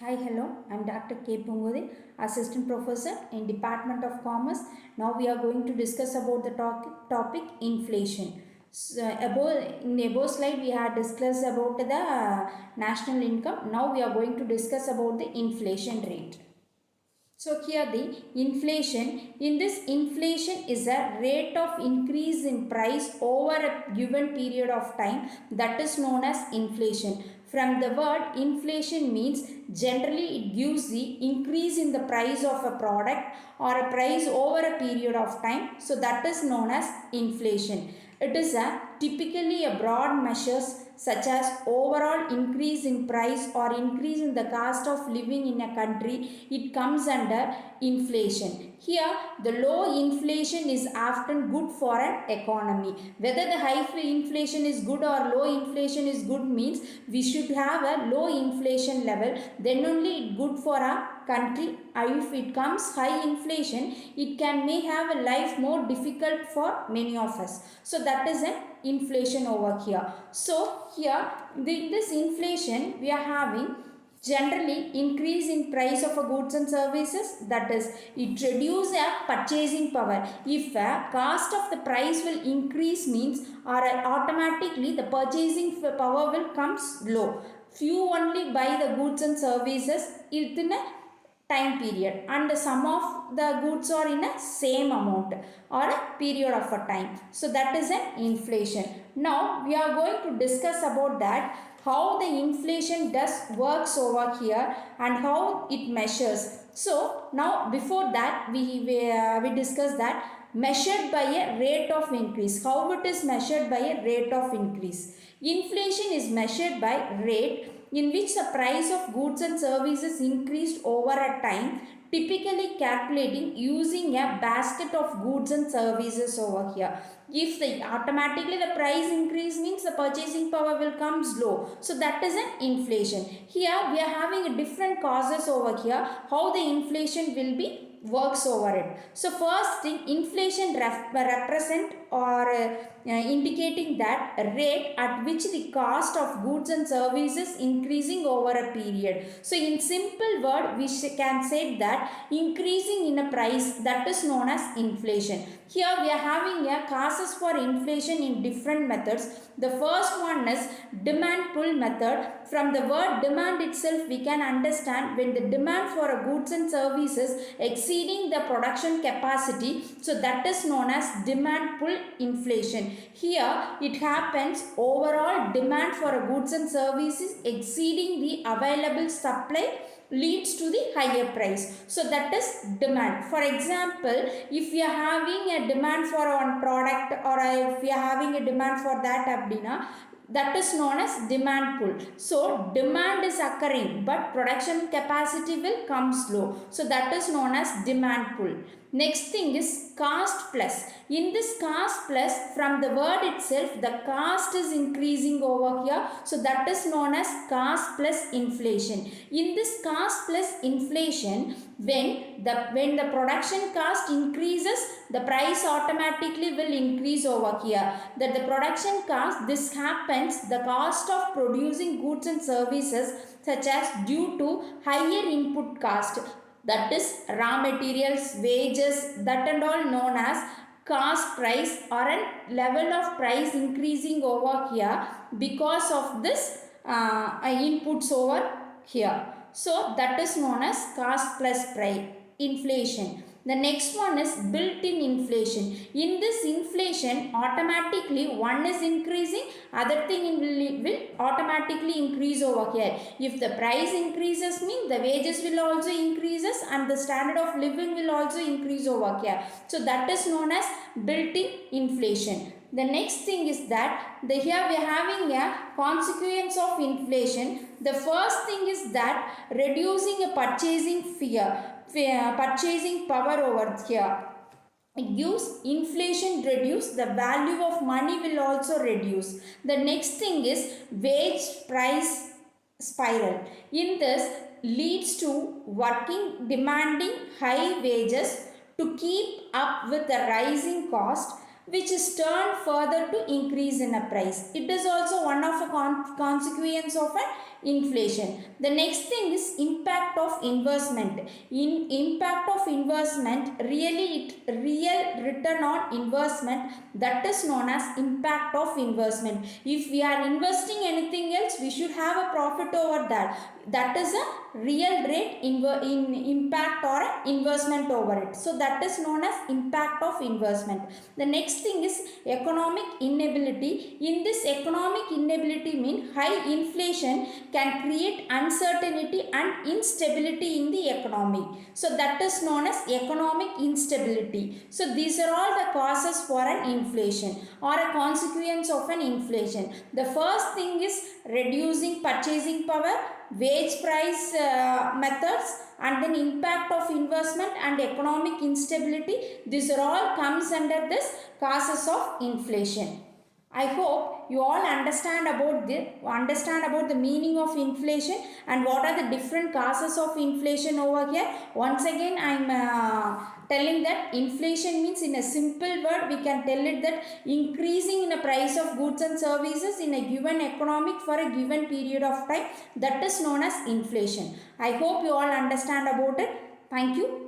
Hi, hello. I'm Dr. K. Pungodi, Assistant Professor in Department of Commerce. Now we are going to discuss about the topic inflation. In the above slide, we had discussed about the national income. Now we are going to discuss about the inflation rate. So here the inflation, in this inflation is a rate of increase in price over a given period of time, that is known as inflation. From the word inflation means generally it gives the increase in the price of a product or a price over a period of time. So that is known as inflation. It is typically a broad measures such as overall increase in price or increase in the cost of living in a country. It comes under inflation. Here the low inflation is often good for an economy. Whether the high inflation is good or low inflation is good means we should have a low inflation level, then only it good for a country. If it comes high inflation, it can may have a life more difficult for many of us. So that is an inflation over here. So here this inflation we are having generally increase in price of a goods and services, that is it reduce a purchasing power. If a cost of the price will increase means or automatically the purchasing power will comes low. Few only buy the goods and services within a time period and some of the goods are in a same amount or a period of a time. So that is an inflation. Now we are going to discuss about that how the inflation does works over here and how it measures. So now before that we discuss that measured by a rate of increase. How it is measured by a rate of increase? Inflation is measured by rate in which the price of goods and services increased over a time, typically calculating using a basket of goods and services over here. If the automatically the price increase means the purchasing power will come low, so that is an inflation. Here we are having a different causes over here how the inflation will be works over it. So first thing, inflation represent or indicating that rate at which the cost of goods and services increasing over a period. So in simple word we can say that increasing in a price, that is known as inflation. Here we are having a causes for inflation in different methods. The first one is demand pull method. From the word demand itself we can understand when the demand for a goods and services exceeding the production capacity, so that is known as demand pull inflation. Here it happens overall demand for a goods and services exceeding the available supply leads to the higher price. So that is demand. For example, if we are having a demand for one product or if we are having a demand for that abdina, that is known as demand pull. So demand is occurring but production capacity will come slow. So that is known as demand pull. Next thing is cost plus. In this cost plus, from the word itself the cost is increasing over here. So that is known as cost plus inflation. In this cost plus inflation, when the production cost increases, the price automatically will increase over here. That the production cost, this happens the cost of producing goods and services such as due to higher input cost, that is raw materials, wages, that and all known as cost price or a level of price increasing over here because of this inputs over here. So that is known as cost plus price inflation. The next one is built-in inflation. In this inflation, automatically one is increasing, other thing will automatically increase over here. If the price increases mean the wages will also increases and the standard of living will also increase over here. So that is known as built-in inflation. The next thing is that here we are having a consequence of inflation. The first thing is that reducing a purchasing purchasing power over here. It gives inflation reduce, the value of money will also reduce. The next thing is wage price spiral. In this leads to working demanding high wages to keep up with the rising cost. which is turned further to increase in a price. It is also one of a consequence of an inflation. The next thing is impact of investment. In impact of investment, real return on investment, that is known as impact of investment. If we are investing anything else, we should have a profit over that. That is a real rate in impact or investment over it. So that is known as impact of investment. The next thing is economic inability. In this, economic inability means high inflation can create uncertainty and instability in the economy. So that is known as economic instability. So these are all the causes for an inflation or a consequence of an inflation. The first thing is reducing purchasing power, wage price methods, and then impact of investment and economic instability. These are all comes under this causes of inflation. I hope you all understand about the meaning of inflation and what are the different causes of inflation over here. Once again, I am telling that inflation means, in a simple word, we can tell it that increasing in the price of goods and services in a given economic for a given period of time, that is known as inflation. I hope you all understand about it. Thank you.